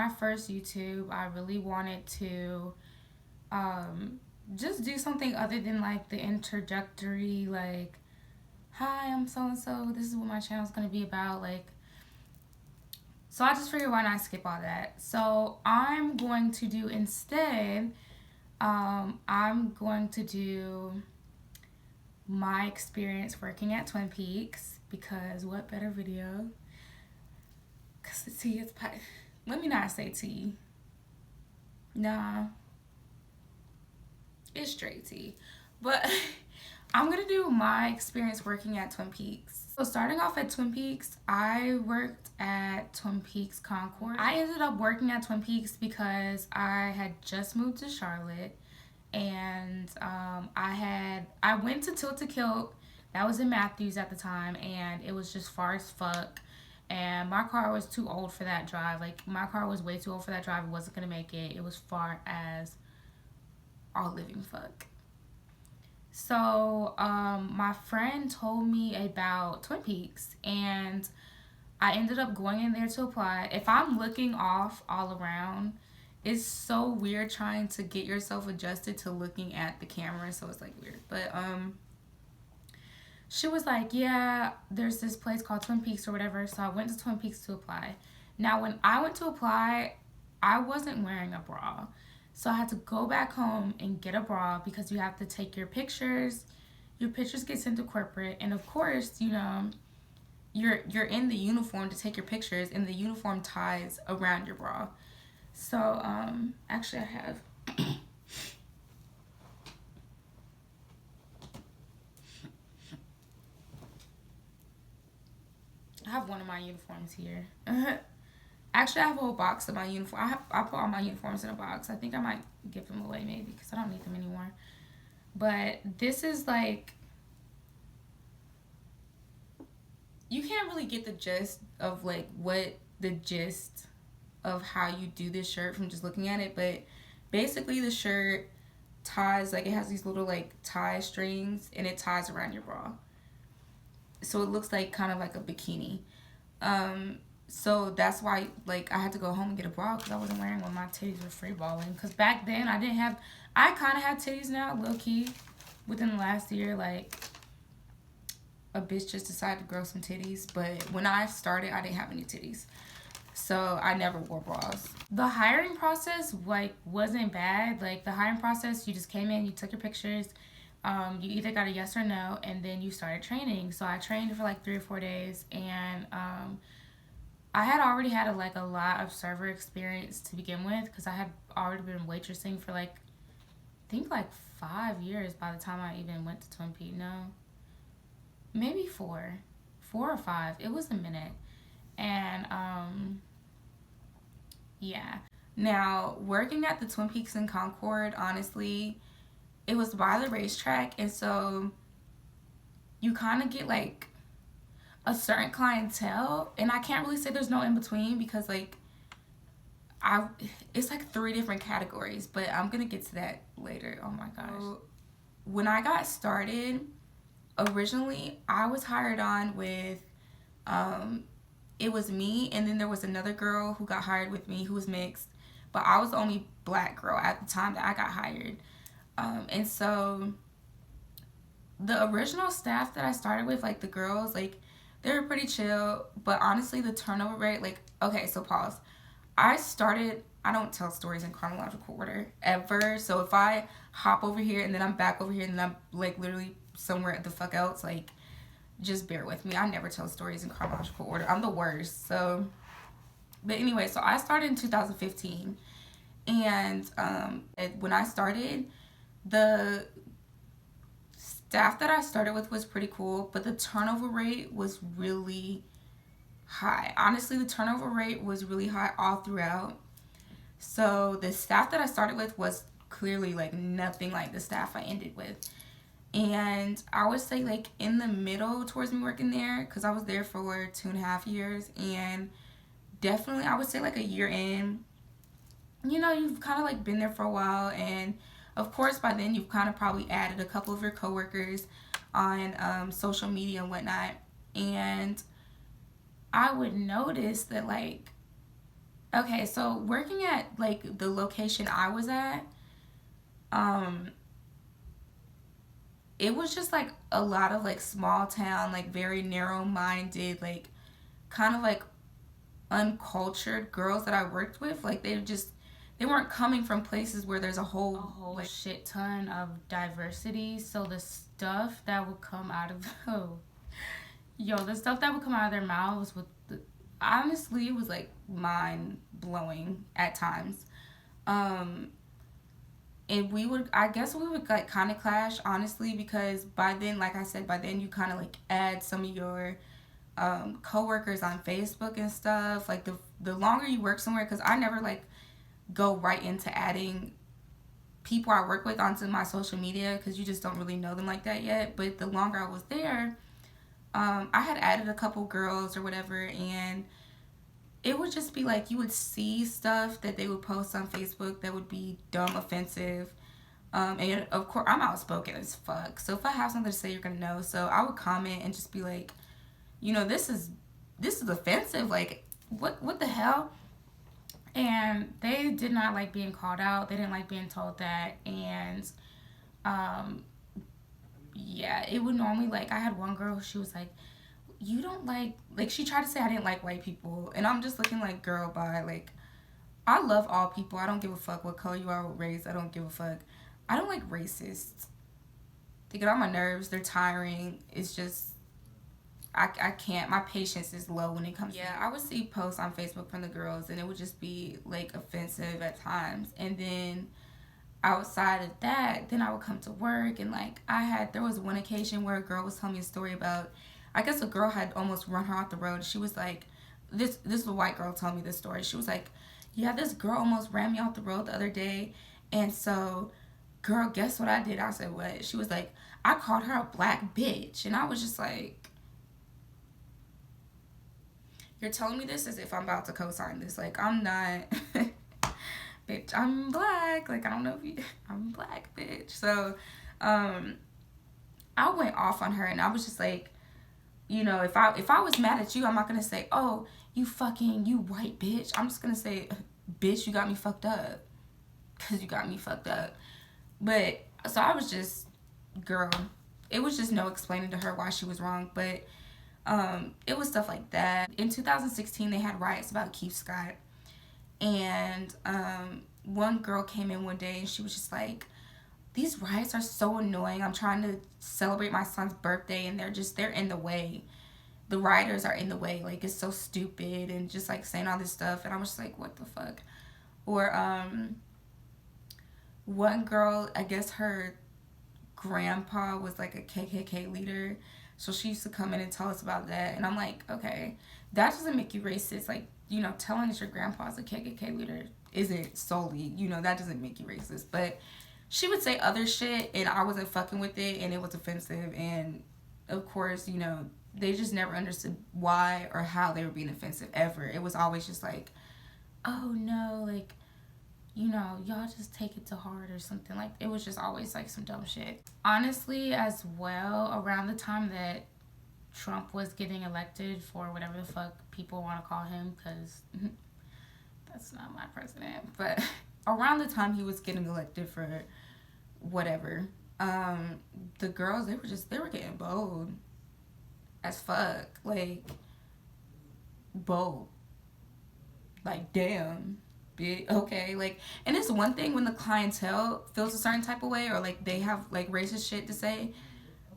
my first YouTube, I really wanted to just do something other than like the introductory, like, hi, I'm so and so, this is what my channel is going to be about. Like, so I just figured, why not skip all that? So I'm going to do instead, I'm going to do my experience working at Twin Peaks, because what better video? Because the tea is pie. Let me not say tea. Nah, it's straight tea. But I'm going to do my experience working at Twin Peaks. So starting off at Twin Peaks, I worked at Twin Peaks Concord. I ended up working at Twin Peaks because I had just moved to Charlotte, and I went to Tilt to Kilt. That was in Matthews at the time, and it was just far as fuck. And my car was too old for that drive. Like, my car was way too old for that drive. It wasn't gonna make it. It was far as all living fuck. So my friend told me about Twin Peaks, and I ended up going in there to apply. If I'm looking off all around, it's so weird trying to get yourself adjusted to looking at the camera, so it's like weird. But she was like, yeah, there's this place called Twin Peaks or whatever. So I went to Twin Peaks to apply. Now, when I went to apply, I wasn't wearing a bra. So I had to go back home and get a bra, because you have to take your pictures. Your pictures get sent to corporate, and of course, you know, you're in the uniform to take your pictures, and the uniform ties around your bra. So actually I have one of my uniforms here. Actually, I have a whole box of my uniform. I put all my uniforms in a box. I think I might give them away maybe, because I don't need them anymore. But this is like, you can't really get the gist of like what the gist of how you do this shirt from just looking at it. But basically the shirt ties, like, it has these little like tie strings, and it ties around your bra. So it looks like kind of like a bikini. So that's why, like, I had to go home and get a bra, because I wasn't wearing when my titties were free balling. Because back then I kind of had titties now, low key. Within the last year, like, a bitch just decided to grow some titties. But when I started, I didn't have any titties. So I never wore bras. The hiring process, like, wasn't bad. Like, the hiring process, you just came in, you took your pictures. You either got a yes or no, and then you started training. So I trained for like 3 or 4 days, and I had already had a lot of server experience to begin with, because I had already been waitressing for like, I think like 5 years by the time I even went to Twin Peaks. No, maybe 4 or 5. It was a minute. And yeah. Now, working at the Twin Peaks in Concord, honestly, it was by the racetrack, and so you kind of get like a certain clientele, and I can't really say there's no in between, because like it's like 3 different categories, but I'm gonna get to that later. Oh my gosh. So, when I got started, originally I was hired on with it was me, and then there was another girl who got hired with me who was mixed, but I was the only black girl at the time that I got hired. And so the original staff that I started with, like the girls, like, they were pretty chill, but honestly the turnover rate, like, okay, so pause. I don't tell stories in chronological order ever, so if I hop over here and then I'm back over here and then I'm like literally somewhere the fuck else, like, just bear with me. I never tell stories in chronological order. I'm the worst. So, but anyway, so I started in 2015, and when I started, the staff that I started with was pretty cool, but the turnover rate was really high. Honestly, the turnover rate was really high all throughout. So the staff that I started with was clearly like nothing like the staff I ended with. And I would say like in the middle towards me working there, because I was there for 2.5 years, and definitely I would say like a year in, you know, you've kind of like been there for a while, and of course by then you've kind of probably added a couple of your coworkers on social media and whatnot. And I would notice that like Okay, so working at like the location I was at, um, it was just like a lot of like small town, like very narrow minded, like kind of like uncultured girls that I worked with. Like they weren't coming from places where there's a whole like shit ton of diversity. So the stuff that would come out of the stuff that would come out of their mouths honestly it was like mind blowing at times. Um and I guess we would like kind of clash honestly because by then, like I said, by then you kind of like add some of your coworkers on Facebook and stuff. Like the longer you work somewhere, because I never like go right into adding people I work with onto my social media because you just don't really know them like that yet. But the longer I was there, I had added a couple girls or whatever, and it would just be like you would see stuff that they would post on Facebook that would be dumb, offensive. And of course, I'm outspoken as fuck. So if I have something to say, you're gonna know. So I would comment and just be like, this is offensive. Like, what the hell? and they did not like being called out. They didn't like being told that. And um yeah, it would normally, like, I had one girl, she was like, you don't like she tried to say I didn't like white people, and I'm just looking like, girl, bye. Like, I love all people. I don't give a fuck what color you are, what race. I don't give a fuck. I don't like racists. They get on my nerves. They're tiring. It's just I can't. My patience is low when it comes. Yeah, I would see posts on Facebook from the girls, and it would just be like offensive at times. And then outside of that, then I would come to work, and like there was one occasion where a girl was telling me a story about, I guess a girl had almost run her off the road. She was like, this is a white girl telling me this story. She was like, yeah, this girl almost ran me off the road the other day, and so, girl, guess what I did? I said, what? She was like, I called her a black bitch, and I was just like, you're telling me this as if I'm about to co-sign this. Like, I'm not. Bitch, I'm black. Like, I don't know if you. I'm black, bitch. So, um, I went off on her, and I was just like, if I was mad at you, I'm not gonna say, oh, you white bitch. I'm just gonna say, bitch, you got me fucked up, cause you got me fucked up. But so I was just, girl, it was just no explaining to her why she was wrong. But it was stuff like that. In 2016, they had riots about Keith Scott, and one girl came in one day and she was just like, these riots are so annoying. I'm trying to celebrate my son's birthday and they're in the way. The rioters are in the way. Like, it's so stupid, and just like saying all this stuff. And I was just like, what the fuck? Or one girl, I guess her grandpa was like a KKK leader. So she used to come in and tell us about that. And I'm like, okay, that doesn't make you racist. Like, telling us your grandpa's a KKK leader isn't solely, that doesn't make you racist. But she would say other shit, and I wasn't fucking with it, and it was offensive. And of course, they just never understood why or how they were being offensive ever. It was always just like, oh no, like, y'all just take it to heart or something. Like, it was just always like some dumb shit. Honestly, as well, around the time that Trump was getting elected, for whatever the fuck people want to call him, because that's not my president, but around the time he was getting elected for whatever, the girls, they were getting bold as fuck. Like, bold. Like, damn. Okay, like, and it's one thing when the clientele feels a certain type of way, or like they have like racist shit to say,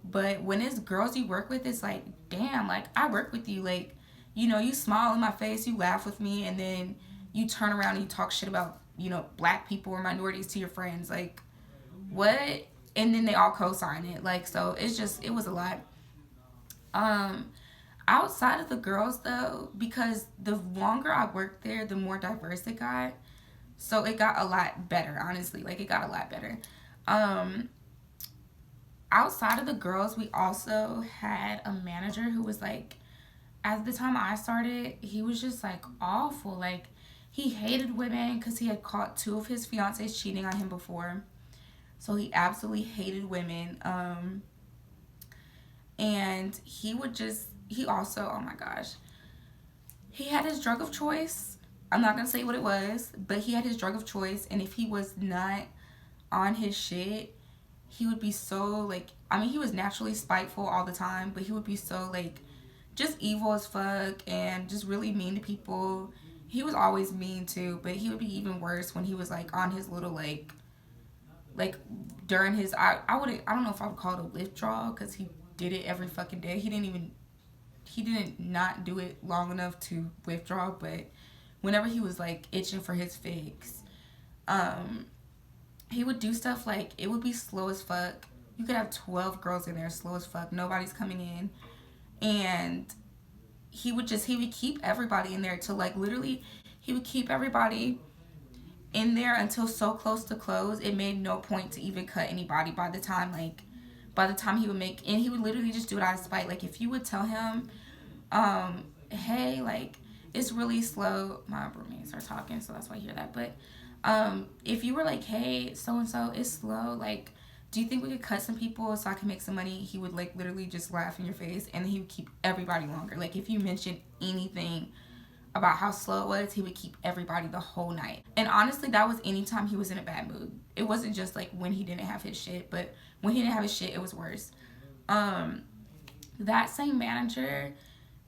but when it's girls you work with, it's like, damn, like, I work with you, like, you smile in my face, you laugh with me, and then you turn around and you talk shit about, black people or minorities to your friends. Like, what? And then they all co-sign it. Like, so it was a lot. um Outside of the girls though, because the longer I worked there, the more diverse it got. So it got a lot better, honestly. Like, it got a lot better. Um, Outside of the girls, we also had a manager who was like, at the time I started, he was just like awful. Like, he hated women because he had caught two of his fiancés cheating on him before. So he absolutely hated women. And he also, oh my gosh, he had his drug of choice. I'm not gonna say what it was, but he had his drug of choice, and if he was not on his shit, he would be so like, I mean, he was naturally spiteful all the time, but he would be so like just evil as fuck and just really mean to people. He was always mean too, but he would be even worse when he was like on his little like during his I don't know if I would call it a withdrawal because he did it every fucking day. He didn't not do it long enough to withdraw, but whenever he was like itching for his fix, he would do stuff like it would be slow as fuck. You could have 12 girls in there, slow as fuck. Nobody's coming in, and he would keep everybody in there to like literally he would keep everybody in there until so close to close it made no point to even cut anybody by the time he would make, and he would literally just do it out of spite. Like if you would tell him hey, like it's really slow, my roommates are talking so that's why you hear that, but if you were like, hey, so and so, it's slow, like do you think we could cut some people so I can make some money, he would like literally just laugh in your face, and then he would keep everybody longer. Like if you mentioned anything about how slow it was, he would keep everybody the whole night. And honestly, that was anytime he was in a bad mood. It wasn't just like when he didn't have his shit, but when he didn't have his shit, it was worse. That same manager,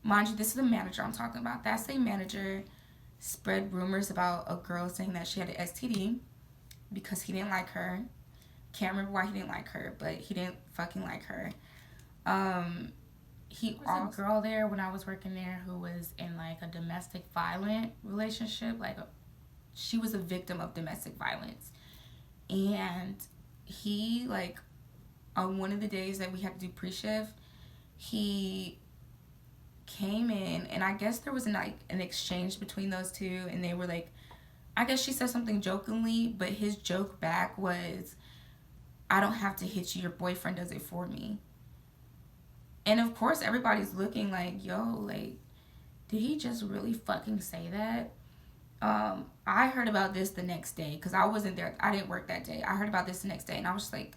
mind you, this is the manager I'm talking about. That same manager spread rumors about a girl saying that she had an STD because he didn't like her. Can't remember why he didn't like her, but he didn't fucking like her. He was a girl there when I was working there who was in like a domestic violent relationship. Like she was a victim of domestic violence, and he like on one of the days that we had to do pre-shift, he came in, and I guess there was an exchange between those two, and they were like, I guess she said something jokingly, but his joke back was, I don't have to hit you, your boyfriend does it for me. And of course everybody's looking like, yo, like did he just really fucking say that? I heard about this the next day because I wasn't there, I didn't work that day. I heard about this the next day, and I was just like,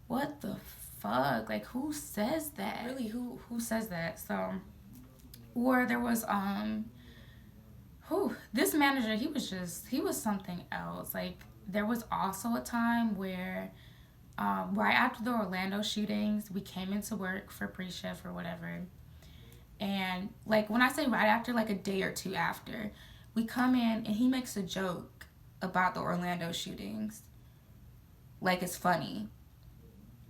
what the fuck, like who says that? Really, who says that? So, or there was this manager, he was something else. Like there was also a time where right after the Orlando shootings, we came into work for pre-shift or whatever, and like when I say right after, like a day or two after, we come in and he makes a joke about the Orlando shootings like it's funny,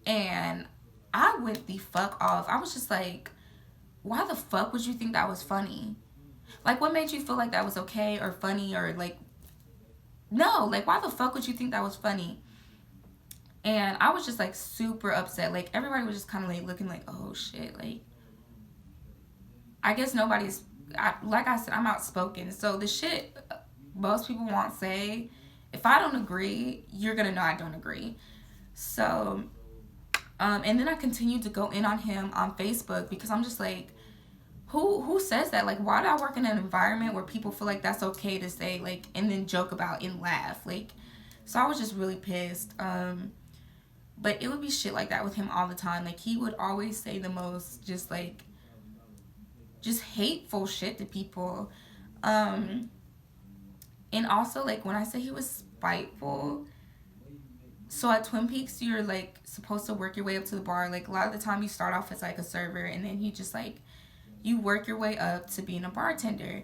and I went the fuck off. I was just like, why the fuck would you think that was funny? Like what made you feel like that was okay or funny, or like, no, like why the fuck would you think that was funny? And I was just like super upset. Like everybody was just kind of like looking like, oh shit, like I guess like I said, I'm outspoken, so the shit most people won't say, if I don't agree, you're gonna know I don't agree. So and then I continued to go in on him on Facebook because I'm just like, who says that? Like why do I work in an environment where people feel like that's okay to say, like, and then joke about and laugh? Like, so I was just really pissed. But it would be shit like that with him all the time. Like he would always say the most just hateful shit to people. And also like when I say he was spiteful, so at Twin Peaks you're like supposed to work your way up to the bar. Like a lot of the time you start off as like a server, and then you work your way up to being a bartender.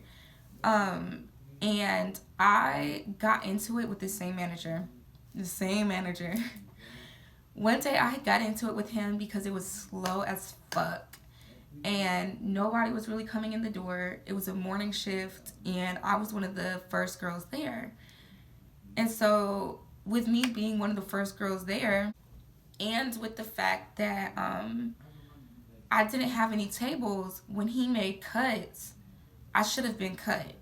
And I got into it with the same manager. One day I got into it with him because it was slow as fuck and nobody was really coming in the door. It was a morning shift and I was one of the first girls there. And so with me being one of the first girls there, and with the fact that I didn't have any tables, when he made cuts, I should have been cut.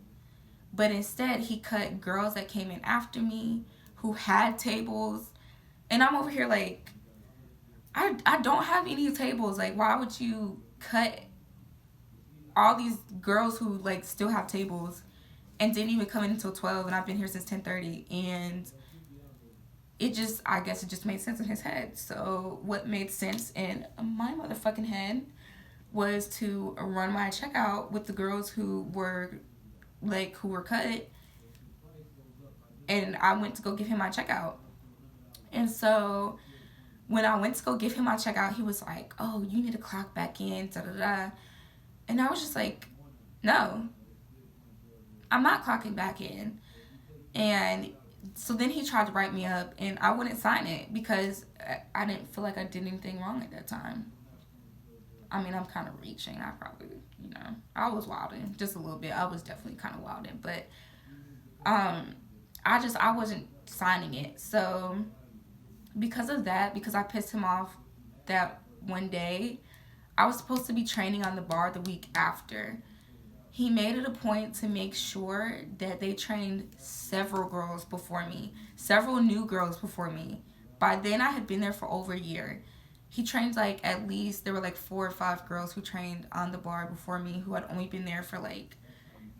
But instead he cut girls that came in after me who had tables. And I'm over here like, I don't have any tables. Like, why would you cut all these girls who, like, still have tables and didn't even come in until 12, and I've been here since 10:30, and it just, I guess it just made sense in his head. So what made sense in my motherfucking head was to run my checkout with the girls who were like who were cut, and I went to go give him my checkout. And so when I went to go give him my checkout, he was like, "Oh, you need to clock back in, da da da." And I was just like, "No, I'm not clocking back in." And so then he tried to write me up, and I wouldn't sign it because I didn't feel like I did anything wrong at that time. I mean, I'm kind of reaching. I probably, I was wilding just a little bit. I was definitely kind of wilding, but I wasn't signing it. So because of that, because I pissed him off that one day, I was supposed to be training on the bar the week after. He made it a point to make sure that they trained several girls before me, several new girls before me. By then, I had been there for over a year. He trained like at least, there were like 4 or 5 girls who trained on the bar before me who had only been there for like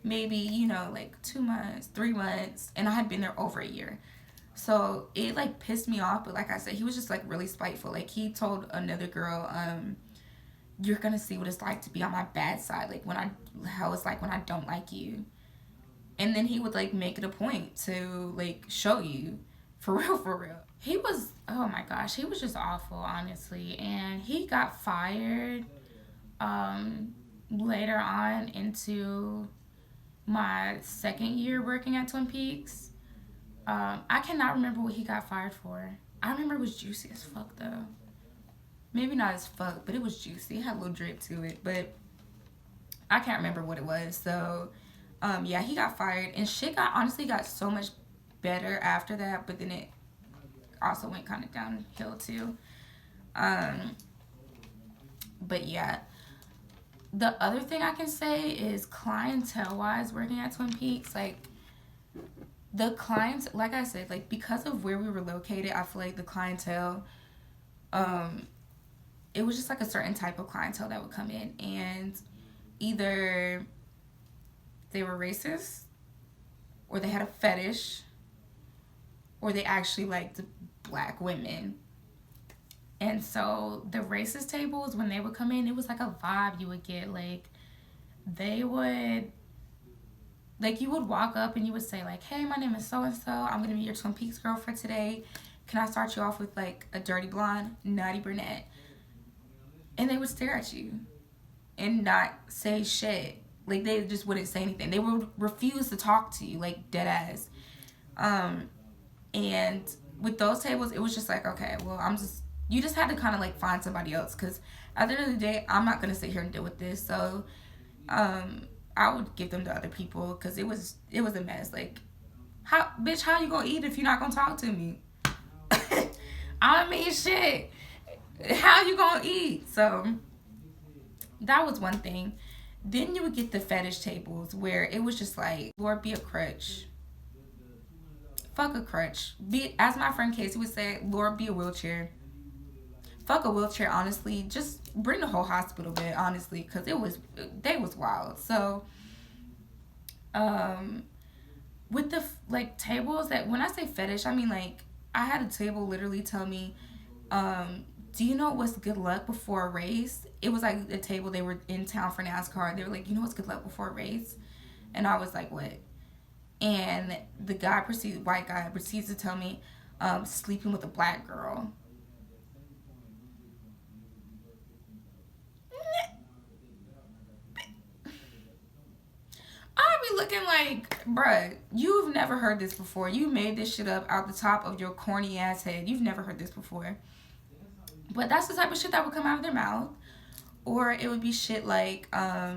maybe, like 2 months, 3 months, and I had been there over a year. So it like pissed me off, but like I said, he was just like really spiteful. Like he told another girl, you're gonna see what it's like to be on my bad side, like how it's like when I don't like you. And then he would like make it a point to like show you, for real, for real. He was, oh my gosh, he was just awful, honestly. And he got fired later on into my second year working at Twin Peaks. I cannot remember what he got fired for. I remember it was juicy as fuck though. Maybe not as fuck, but it was juicy. It had a little drip to it, but I can't remember what it was. So, yeah, he got fired, and shit honestly got so much better after that, but then it also went kind of downhill too. But yeah, the other thing I can say is clientele-wise, working at Twin Peaks, like the clients, like I said, like because of where we were located, I feel like the clientele, it was just like a certain type of clientele that would come in, and either they were racist, or they had a fetish, or they actually liked black women. And so the racist tables, when they would come in, it was like a vibe you would get. Like they would, like you would walk up and you would say like, "Hey, my name is so and so. I'm gonna be your Twin Peaks girl for today. Can I start you off with like a dirty blonde, naughty brunette?" And they would stare at you and not say shit. Like they just wouldn't say anything. They would refuse to talk to you, like dead ass. And with those tables, it was just like, okay, well, you just had to kind of like find somebody else, because at the end of the day, I'm not gonna sit here and deal with this. So I would give them to other people, because it was a mess. Like, how you gonna eat if you're not gonna talk to me? I mean, shit, how you gonna eat? So that was one thing. Then you would get the fetish tables where it was just like, Lord, be a crutch. Fuck a crutch. As my friend Casey would say, Lord, be a wheelchair. Fuck a wheelchair, honestly. Just bring the whole hospital bed, honestly, because they was wild. So, with the like tables that, when I say fetish, I mean like I had a table literally tell me, do you know what's good luck before a race? It was like a table, they were in town for NASCAR. They were like, you know what's good luck before a race? And I was like, what? And the white guy proceeds to tell me, sleeping with a black girl. I'd be looking like, bruh, you've never heard this before. You made this shit up out the top of your corny ass head. You've never heard this before. But that's the type of shit that would come out of their mouth. Or it would be shit like, I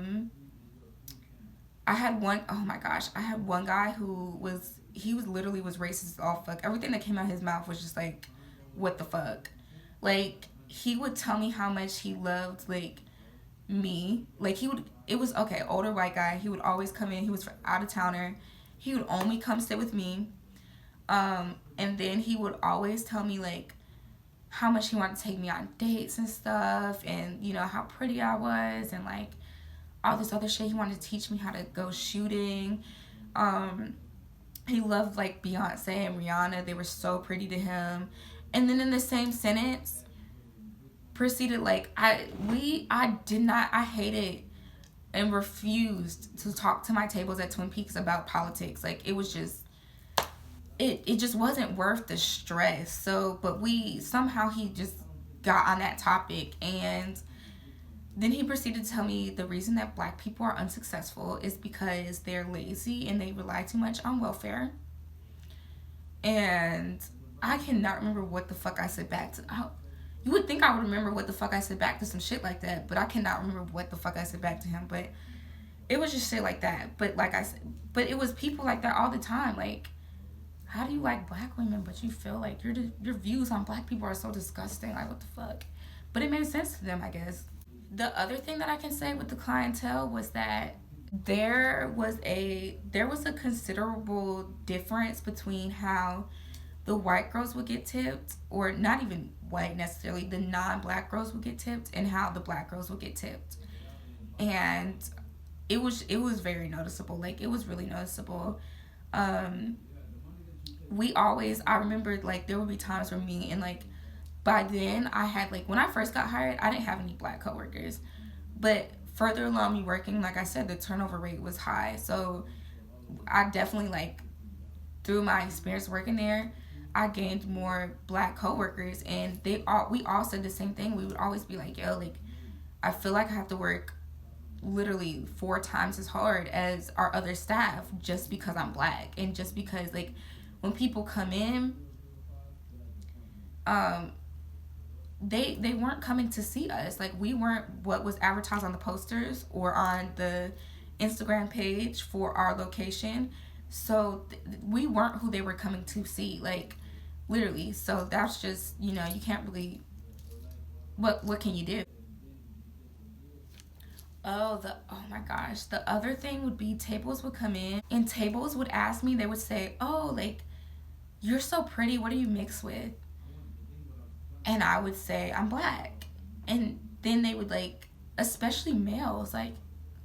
had one guy who was literally racist as all fuck. Everything that came out of his mouth was just like, what the fuck? Like, he would tell me how much he loved, like, me. Like, older white guy. He would always come in. He was out of towner. He would only come sit with me. And then he would always tell me, like, how much he wanted to take me on dates and stuff, and, how pretty I was, and, like, all this other shit. He wanted to teach me how to go shooting. He loved, like, Beyonce and Rihanna. They were so pretty to him. And then in the same sentence, proceeded, like, I hated and refused to talk to my tables at Twin Peaks about politics. Like, it was just, it just wasn't worth the stress. So, but somehow he just got on that topic, and then he proceeded to tell me the reason that black people are unsuccessful is because they're lazy and they rely too much on welfare. And I cannot remember what the fuck I said back to. You would think I would remember what the fuck I said back to some shit like that, but I cannot remember what the fuck I said back to him. But it was just shit like that. But like I said, but it was people like that all the time. Like, how do you like black women, but you feel like your views on black people are so disgusting? Like, what the fuck? But it made sense to them, I guess. The other thing that I can say with the clientele was that there was a considerable difference between how the white girls would get tipped, or not even white necessarily, the non-black girls would get tipped, and how the black girls would get tipped. And it was very noticeable. Like, it was really noticeable. I remember, like, there would be times where me and, like, by then I had, like, when I first got hired, I didn't have any black coworkers, but further along me working, like I said, the turnover rate was high. So I definitely, like, through my experience working there, I gained more black coworkers, and we all said the same thing. We would always be like, yo, like, I feel like I have to work literally 4 times as hard as our other staff just because I'm black, and just because, like, when people come in, they weren't coming to see us. Like, we weren't what was advertised on the posters or on the Instagram page for our location. So we weren't who they were coming to see, like, literally. So that's just, you can't really, what can you do? Oh my gosh. The other thing would be tables would come in, and tables would ask me, they would say, oh, like, you're so pretty, what do you mix with? And I would say, I'm black. And then they would, like, especially males, like,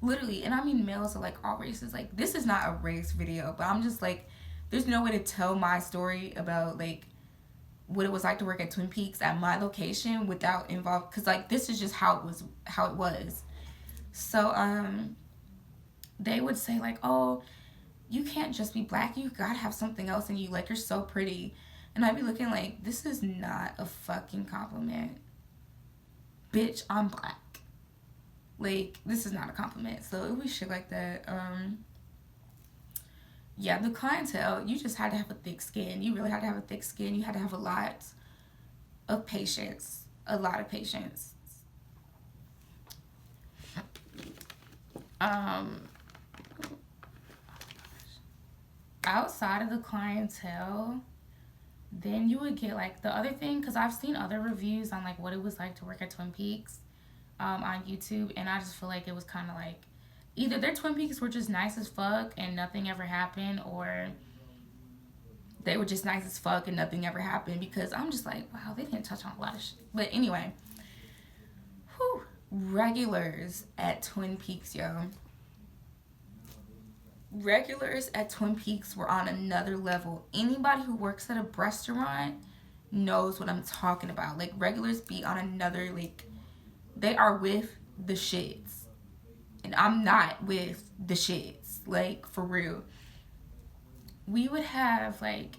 literally, and I mean males are, like, all races. Like, this is not a race video, but I'm just, like, there's no way to tell my story about, like, what it was like to work at Twin Peaks at my location without involved, because, like, this is just how it was. So, they would say, like, oh, you can't just be black, you gotta have something else in you, like, you're so pretty. And I'd be looking like, this is not a fucking compliment. Bitch, I'm black. Like, this is not a compliment. So it was shit like that. Yeah, the clientele, you just had to have a thick skin. You really had to have a thick skin. You had to have a lot of patience. A lot of patience. Outside of the clientele, then you would get, like, the other thing, because I've seen other reviews on, like, what it was like to work at Twin Peaks on YouTube, and I just feel like it was kind of like either their Twin Peaks were just nice as fuck and nothing ever happened, or they were just nice as fuck and nothing ever happened, because I'm just like, wow, they didn't touch on a lot of shit. But anyway, regulars at Twin Peaks, yo. Regulars at Twin Peaks were on another level. Anybody who works at a restaurant knows what I'm talking about. Like, regulars be on another, like, they are with the shits. And I'm not with the shits. Like, for real. We would have, like,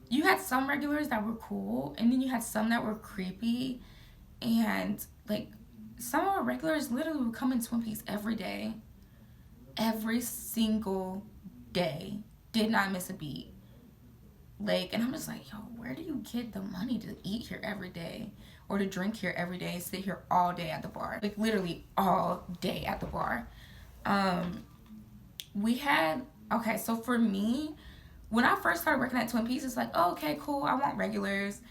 you had some regulars that were cool, and then you had some that were creepy. And, like, some of our regulars literally would come in Twin Peaks every day. Every single day. Did not miss a beat. Like, and I'm just like, yo, where do you get the money to eat here every day? Or to drink here every day and sit here all day at the bar? Like, literally all day at the bar. Okay, so for me, when I first started working at Twin Peaks, it's like, oh, okay, cool, I want regulars.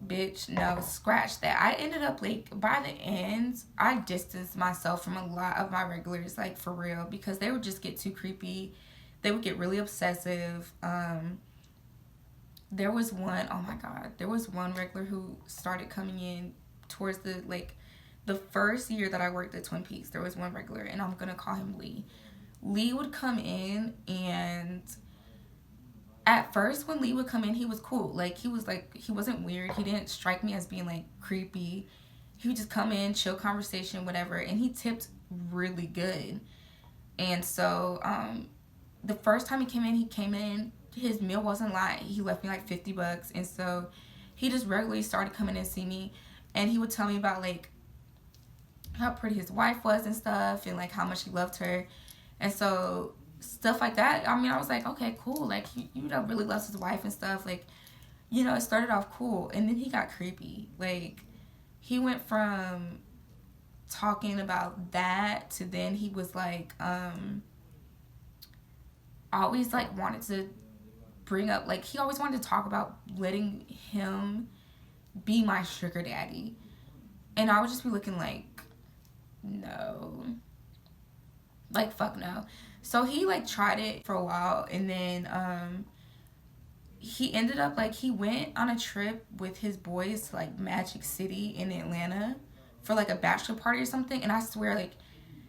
Bitch, no, scratch that. I ended up, like, by the end, I distanced myself from a lot of my regulars, like, for real, because they would just get too creepy. They would get really obsessive. There was one, oh my god, there was one regular who started coming in towards the first year that I worked at Twin Peaks. There was one regular, and I'm gonna call him Lee. Lee would come in, and at first, when Lee would come in, he was cool. Like, he wasn't weird. He didn't strike me as being, like, creepy. he would just come in, chill conversation, whatever, and he tipped really good. And so the first time he came in, his meal wasn't light. He left me like $50, and so he just regularly started coming in to see me, and he would tell me about like how pretty his wife was and stuff, and like how much he loved her, and so stuff like that. I mean, I was like, okay, cool. Like you know, really loves his wife and stuff. Like, you know, it started off cool, and then he got creepy. Like, he went from talking about that to then he was like, always like wanted to bring up, like, he always wanted to talk about letting him be my sugar daddy, and I would just be looking like, no, like, fuck no. So he like tried it for a while, and then he ended up like, he went on a trip with his boys to like Magic City in Atlanta for like a bachelor party or something, and I swear, like,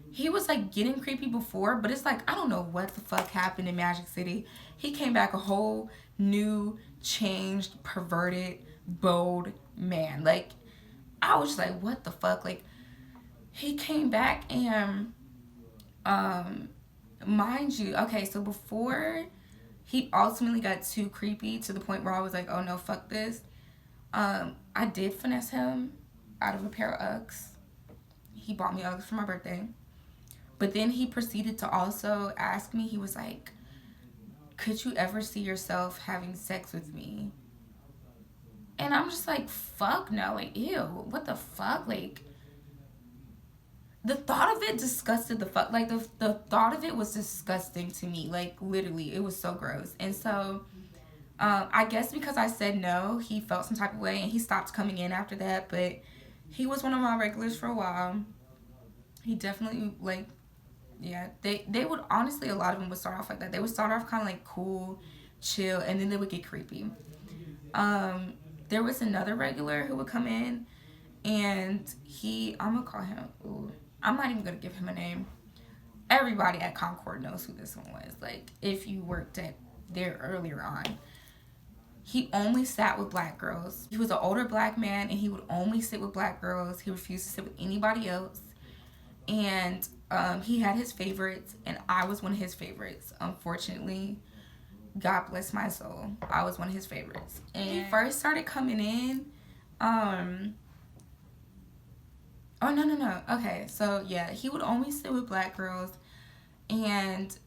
he was like getting creepy before, but it's like, I don't know what the fuck happened in Magic City. He came back a whole new, changed, perverted, bold man. Like, I was just like, what the fuck? Like, he came back, and mind you, okay, so before he ultimately got too creepy to the point where I was like, oh no, fuck this. I did finesse him out of a pair of Uggs. He bought me Uggs for my birthday. But then he proceeded to also ask me, he was like, could you ever see yourself having sex with me? And I'm just like, fuck no, like, ew, what the fuck? Like, the thought of it disgusted the fuck, like, the thought of it was disgusting to me, like, literally, it was so gross. And so, I guess because I said no, he felt some type of way, and he stopped coming in after that, but he was one of my regulars for a while. He definitely, like, yeah, they would, honestly, a lot of them would start off like that. They would start off kind of like cool, chill, and then they would get creepy. There was another regular who would come in, and I'm gonna call him, ooh, I'm not even gonna give him a name. Everybody at Concord knows who this one was. Like, if you worked at there earlier on. He only sat with black girls. He was an older black man, and he would only sit with black girls. He refused to sit with anybody else. And he had his favorites, and I was one of his favorites. Unfortunately, God bless my soul, I was one of his favorites. And he first started coming in, oh, no. Okay, so, yeah, he would only sit with black girls, and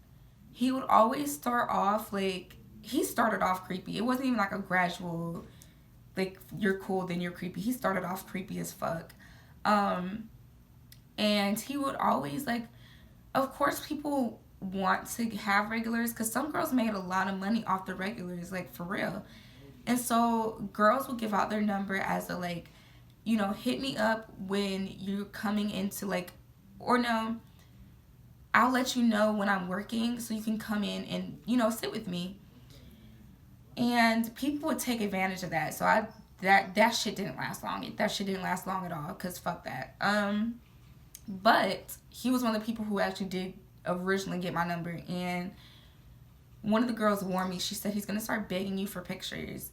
he would always start off, like, he started off creepy. It wasn't even, like, a gradual, like, you're cool, then you're creepy. He started off creepy as fuck. And he would always, like, of course, people want to have regulars, because some girls made a lot of money off the regulars, like, for real. And so girls will give out their number as a, like, you know, hit me up when you're coming into, like, or no, I'll let you know when I'm working so you can come in and, you know, sit with me. And people would take advantage of that. So that shit didn't last long. That shit didn't last long at all, because fuck that. But he was one of the people who actually did originally get my number. And one of the girls warned me. She said, he's going to start begging you for pictures.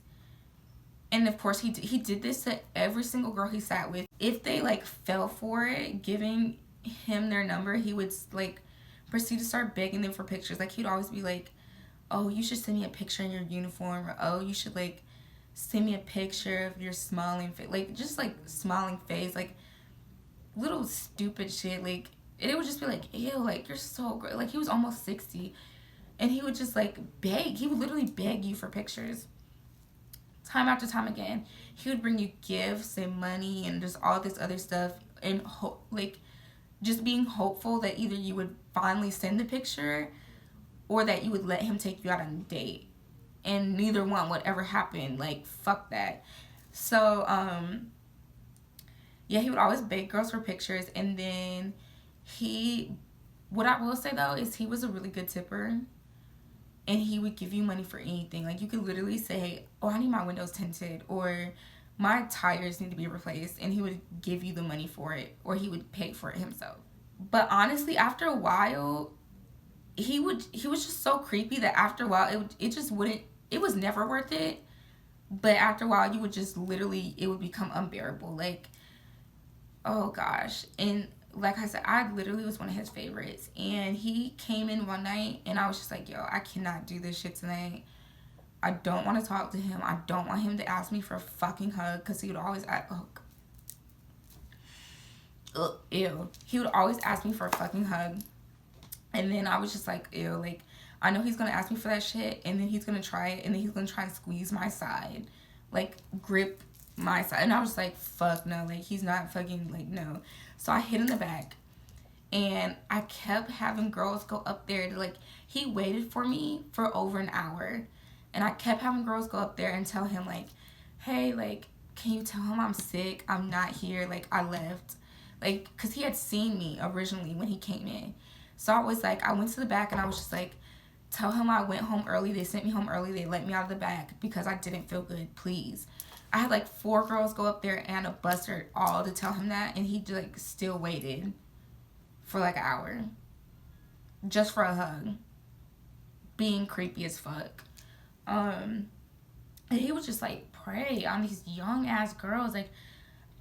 And of course, he did this to every single girl he sat with. If they, like, fell for it, giving him their number, he would, like, proceed to start begging them for pictures. Like, he'd always be like, oh, you should send me a picture in your uniform. Or, oh, you should, like, send me a picture of your smiling face. Like, just, like, smiling face. Like, little stupid shit. Like, it would just be like, ew, like, you're so great. Like, he was almost 60. And he would just, like, beg. He would literally beg you for pictures. Time after time again. He would bring you gifts and money and just all this other stuff. And, like, just being hopeful that either you would finally send the picture or that you would let him take you out on a date. And neither one would ever happen. Like, fuck that. So, yeah, he would always beg girls for pictures. And then what I will say, though, is he was a really good tipper. And he would give you money for anything. Like, you could literally say, oh, I need my windows tinted, or my tires need to be replaced, and he would give you the money for it, or he would pay for it himself. But honestly, after a while, he was just so creepy that after a while, it was never worth it. But after a while, you would just literally, it would become unbearable. Like, oh gosh. And like I said, I literally was one of his favorites. And he came in one night and I was just like, yo, I cannot do this shit tonight. I don't want to talk to him. I don't want him to ask me for a fucking hug because he would always ask, ew. He would always ask me for a fucking hug. And then I was just like, ew, like, I know he's going to ask me for that shit. And then he's going to try it. And then he's going to try and squeeze my side. Like, grip my side. And I was like, fuck no. Like, he's not fucking, like, no. So I hid in the back. And I kept having girls go up there to, like, he waited for me for over an hour. And I kept having girls go up there and tell him, like, hey, like, can you tell him I'm sick? I'm not here. Like, I left. Like, because he had seen me originally when he came in. So I was like, I went to the back and I was just like, tell him I went home early. They sent me home early. They let me out of the back because I didn't feel good. Please. I had like 4 girls go up there and a buster all to tell him that. And he like still waited for like an hour. Just for a hug. Being creepy as fuck. And he was just like prey on these young ass girls. Like,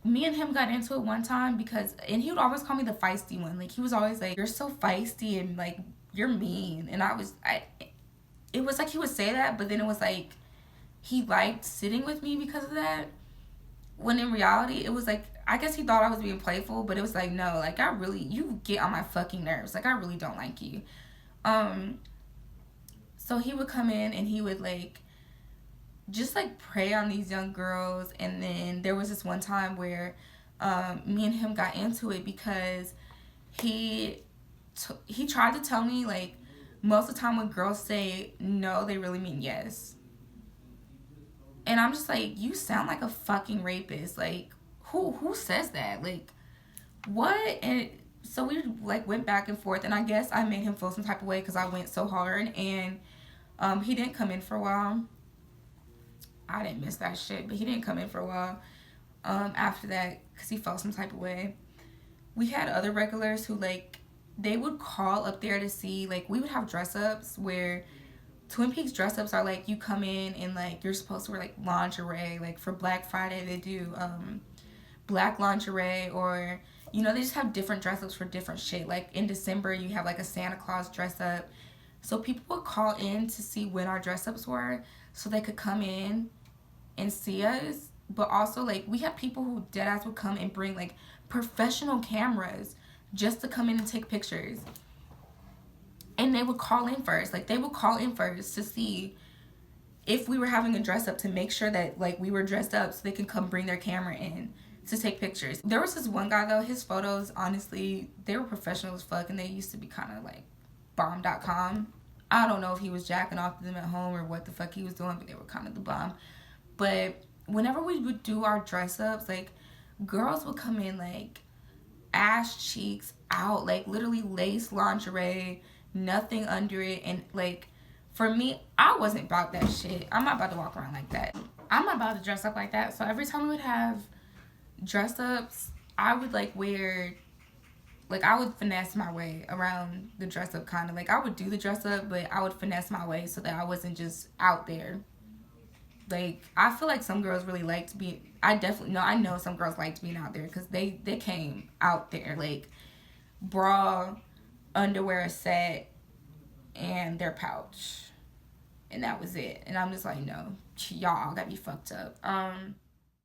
me and him got into it one time because, and he would always call me the feisty one. Like, he was always like, you're so feisty and like, you're mean. And it was like he would say that, but then it was like, he liked sitting with me because of that. When in reality, it was like, I guess he thought I was being playful, but it was like, no, like, you get on my fucking nerves. Like, I really don't like you. So he would come in and he would like, just like prey on these young girls. And then there was this one time where me and him got into it because he tried to tell me like most of the time when girls say no, they really mean yes. And I'm just like, you sound like a fucking rapist. Like, who says that? Like, what? And so we like went back and forth, and I guess I made him feel some type of way because I went so hard. And he didn't come in for a while. I didn't miss that shit, but he didn't come in for a while after that because he felt some type of way. We had other regulars who, like, they would call up there to see, like, we would have dress-ups where Twin Peaks dress-ups are, like, you come in and, like, you're supposed to wear, like, lingerie. Like, for Black Friday, they do black lingerie, or, you know, they just have different dress-ups for different shit. Like, in December, you have, like, a Santa Claus dress-up. So people would call in to see when our dress-ups were so they could come in and see us. But also, like, we had people who deadass would come and bring, like, professional cameras just to come in and take pictures. And they would call in first. Like, they would call in first to see if we were having a dress up, to make sure that, like, we were dressed up so they can come bring their camera in to take pictures. There was this one guy, though, his photos, honestly, they were professional as fuck, and they used to be kind of, like, bomb.com. I don't know if he was jacking off to them at home or what the fuck he was doing, but they were kind of the bomb. But whenever we would do our dress-ups, like, girls would come in, like, ass cheeks out, like, literally lace lingerie, nothing under it. And, like, for me, I wasn't about that shit. I'm not about to walk around like that. I'm not about to dress up like that. So every time we would have dress-ups, I would, like, wear, like, I would finesse my way around the dress-up, kind of. Like, I would do the dress-up, but I would finesse my way so that I wasn't just out there. Like, I feel like some girls really liked being, I know some girls liked being out there because they came out there, like, bra, underwear, a set, and their pouch. And that was it. And I'm just like, no, y'all got me fucked up.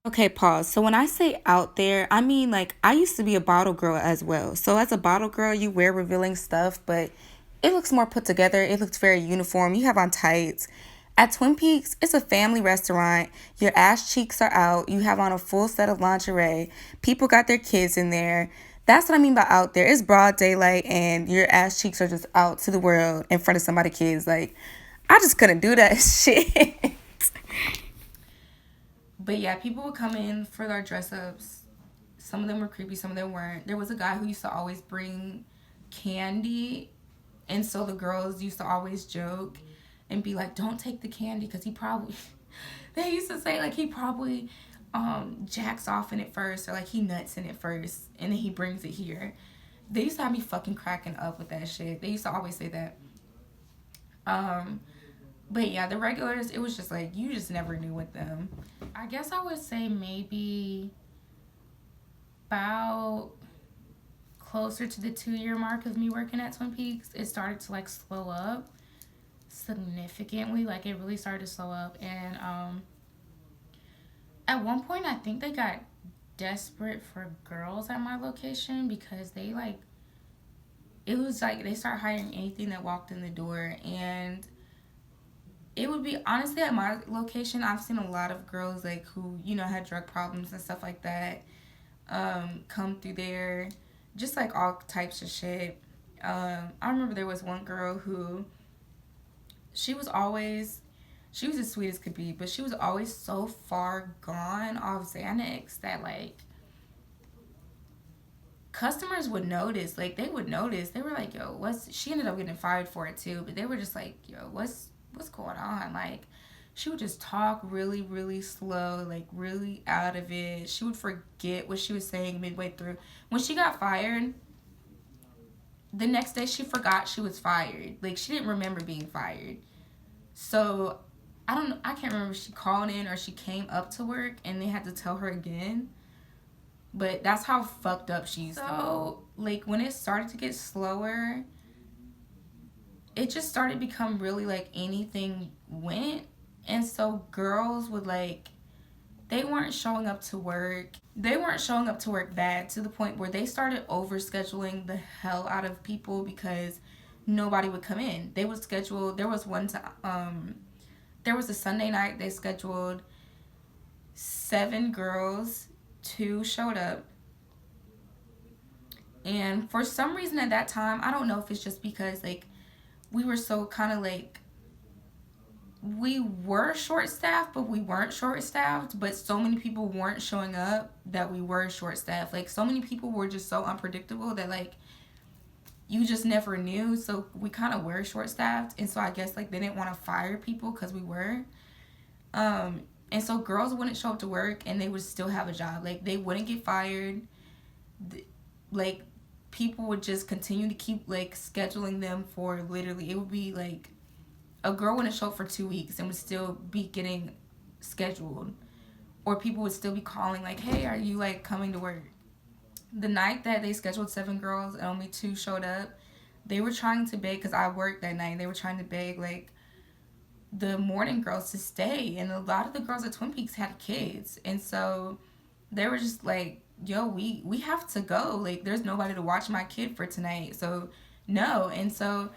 Okay, pause. So when I say out there, I mean, like, I used to be a bottle girl as well. So as a bottle girl, you wear revealing stuff, but it looks more put together. It looks very uniform. You have on tights. At Twin Peaks, it's a family restaurant. Your ass cheeks are out. You have on a full set of lingerie. People got their kids in there. That's what I mean by out there. It's broad daylight and your ass cheeks are just out to the world in front of somebody's kids. Like, I just couldn't do that shit. But yeah, people would come in for their dress-ups. Some of them were creepy, some of them weren't. There was a guy who used to always bring candy. And so the girls used to always joke and be like, don't take the candy because he probably, they used to say, like, he probably jacks off in it first, or like he nuts in it first and then he brings it here. They used to have me fucking cracking up with that shit. They used to always say that. But yeah, the regulars, it was just like, you just never knew with them. I guess I would say maybe about closer to the 2-year mark of me working at Twin Peaks, it started to like slow up significantly. Like it really started to slow up, and at one point I think they got desperate for girls at my location because they like it was like they started hiring anything that walked in the door. And it would be honestly at my location, I've seen a lot of girls like who, you know, had drug problems and stuff like that, come through there, just like all types of shit. I remember there was one girl who she was as sweet as could be, but she was always so far gone off Xanax that like customers would notice. Like they would notice. They were like, "Yo, what's?" She ended up getting fired for it too. But they were just like, "Yo, what's going on?" Like she would just talk really, really slow, like really out of it. She would forget what she was saying midway through. When she got fired, the next day she forgot she was fired. Like she didn't remember being fired. So I don't know. I can't remember if she called in or she came up to work and they had to tell her again. But that's how fucked up she used to be. So, like, when it started to get slower, it just started to become really, like, anything went. And so girls would, like, they weren't showing up to work. They weren't showing up to work bad to the point where they started overscheduling the hell out of people because nobody would come in. They would schedule, there was one time, there was a Sunday night, they scheduled 7 girls, 2 showed up. And for some reason at that time, I don't know if it's just because like we were so kind of like we were short staffed, but we weren't short staffed, but so many people weren't showing up that we were short staffed. Like so many people were just so unpredictable that like you just never knew. So we kind of were short staffed, and so I guess like they didn't want to fire people because we were. And so girls wouldn't show up to work and they would still have a job. Like they wouldn't get fired. Like people would just continue to keep like scheduling them for literally, it would be like a girl wouldn't show up for 2 weeks and would still be getting scheduled. Or people would still be calling like, "Hey, are you like coming to work?" The night that they scheduled 7 girls and only 2 showed up, they were trying to beg, because I worked that night, they were trying to beg like the morning girls to stay. And a lot of the girls at Twin Peaks had kids, and so they were just like, "Yo, we have to go, like there's nobody to watch my kid for tonight, so no." And so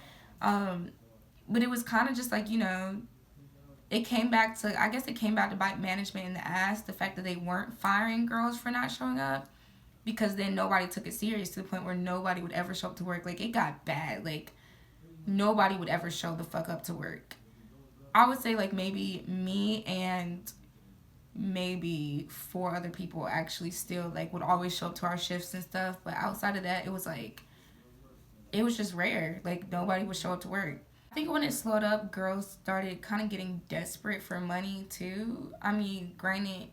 but it was kind of just like, you know, it came back to bite management in the ass, the fact that they weren't firing girls for not showing up, because then nobody took it serious to the point where nobody would ever show up to work. Like it got bad. Like nobody would ever show the fuck up to work. I would say like maybe me and maybe 4 other people actually still like would always show up to our shifts and stuff, but outside of that it was like it was just rare. Like nobody would show up to work. I think when it slowed up, girls started kind of getting desperate for money too. I mean, granted,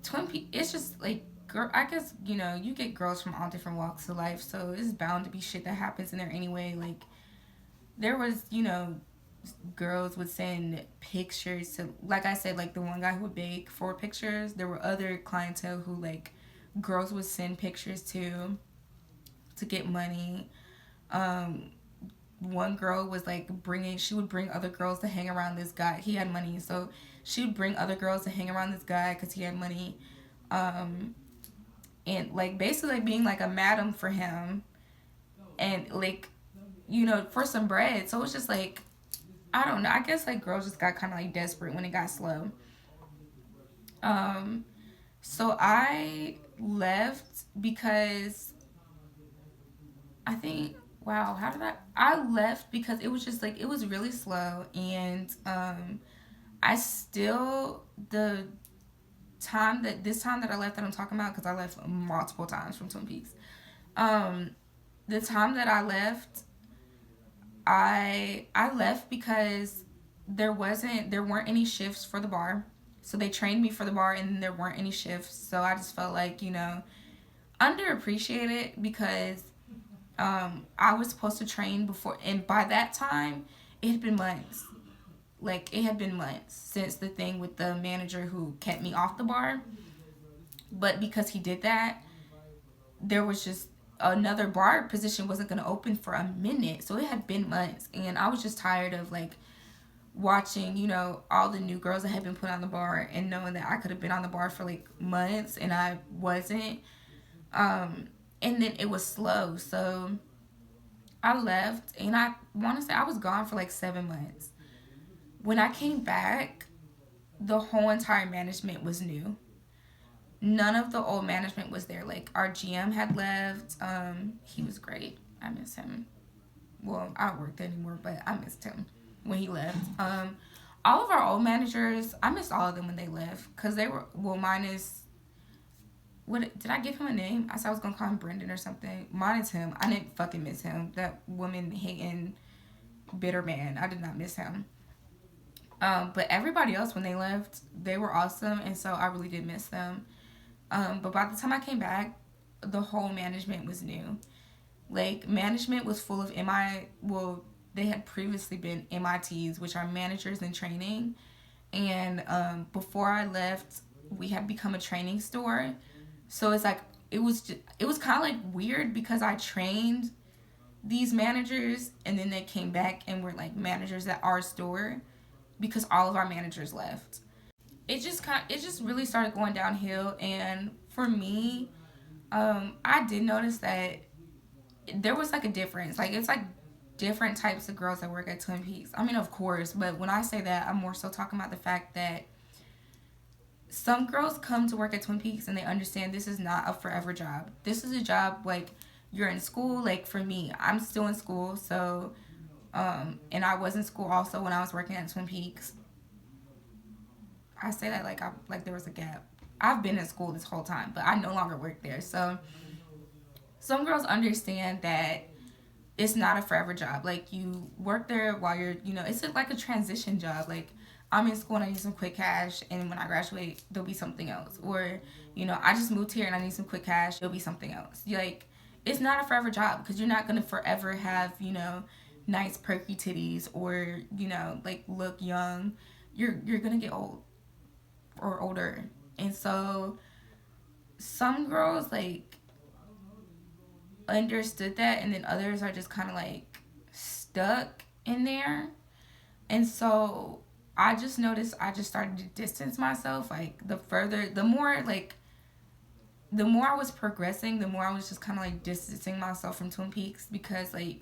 Twin Peaks, it's just like girl, I guess, you know, you get girls from all different walks of life, so it's bound to be shit that happens in there anyway. Like there was, you know, girls would send pictures to, like I said, like the one guy who would beg for pictures. There were other clientele who like girls would send pictures to get money. One girl was like she would bring other girls to hang around this guy. He had money, so she would bring other girls to hang around this guy because he had money. And like basically being like a madam for him, and like, you know, for some bread. So it's just like, I don't know. I guess like girls just got kind of like desperate when it got slow. So I left because I think, wow, how did I left because it was just like, it was really slow. And I still, this time that I left that I'm talking about, because I left multiple times from Twin Peaks. The time that I left, I left because there weren't any shifts for the bar. So they trained me for the bar and there weren't any shifts. So I just felt like, you know, underappreciated, because I was supposed to train before, and by that time it had been months. Like it had been months since the thing with the manager who kept me off the bar. But because he did that, there was just another bar position wasn't going to open for a minute. So it had been months. And I was just tired of like watching, you know, all the new girls that had been put on the bar and knowing that I could have been on the bar for like months and I wasn't. And then it was slow. So I left, and I want to say I was gone for like 7 months. When I came back, the whole entire management was new. None of the old management was there. Like our GM had left. He was great. I miss him. Well, I don't work there anymore, but I missed him when he left. All of our old managers, I missed all of them when they left, because they were, well, minus, what did I give him a name? I said I was gonna call him Brendan or something. Mine is him. I didn't fucking miss him. That woman hating bitter man. I did not miss him. But everybody else, when they left, they were awesome, and so I really did miss them. But by the time I came back, the whole management was new. Like, management was full of well, they had previously been MITs, which are managers in training. And before I left, we had become a training store. So it's like, it was kind of like weird, because I trained these managers, and then they came back and were like managers at our store, because all of our managers left. It just really started going downhill. And for me, I did notice that there was like a difference. Like, it's like different types of girls that work at Twin Peaks. I mean, of course, but when I say that, I'm more so talking about the fact that some girls come to work at Twin Peaks and they understand this is not a forever job. This is a job, like, you're in school. Like, for me, I'm still in school, so and I was in school also when I was working at Twin Peaks. I say that like there was a gap. I've been in school this whole time, but I no longer work there. So some girls understand that it's not a forever job. Like, you work there while you're, you know, it's like a transition job. Like, I'm in school and I need some quick cash, and when I graduate, there'll be something else. Or, you know, I just moved here and I need some quick cash, there'll be something else. Like, it's not a forever job, because you're not going to forever have, you know, nice perky titties, or, you know, like, look young. You're going to get old or older. And so some girls, like, understood that, and then others are just kind of like stuck in there. And so I just noticed I just started to distance myself. Like, the more I was progressing, the more I was just kind of like distancing myself from Twin Peaks, because like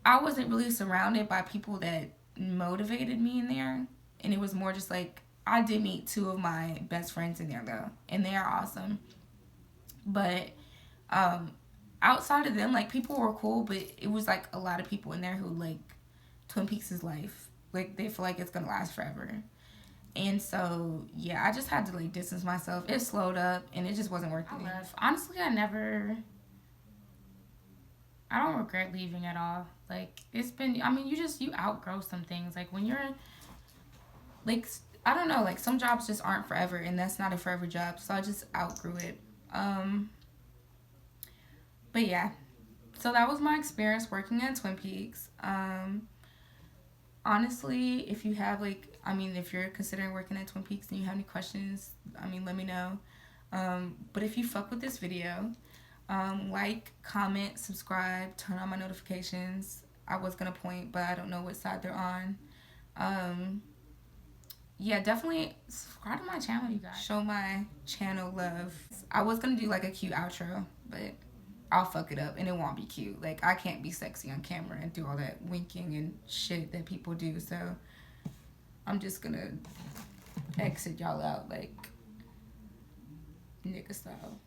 I wasn't really surrounded by people that motivated me in there. And it was more just like, I did meet 2 of my best friends in there though, and they are awesome. But outside of them, like, people were cool, but it was like a lot of people in there who, like, Twin Peaks is life. Like, they feel like it's gonna last forever. And so, yeah, I just had to, like, distance myself. It slowed up, and it just wasn't working. Honestly, I don't regret leaving at all. Like, it's been, I mean, you outgrow some things. Like, when you're, like, I don't know, like, some jobs just aren't forever, and that's not a forever job. So I just outgrew it. But yeah, so that was my experience working at Twin Peaks. Honestly, if you have, like, I mean, if you're considering working at Twin Peaks and you have any questions, I mean, let me know. But if you fuck with this video, like, comment, subscribe, turn on my notifications. I was gonna point, but I don't know what side they're on. Yeah, definitely subscribe to my channel, you guys. Show my channel love. I was gonna do like a cute outro, but I'll fuck it up and it won't be cute. Like, I can't be sexy on camera and do all that winking and shit that people do. So I'm just gonna exit y'all out like nigga style.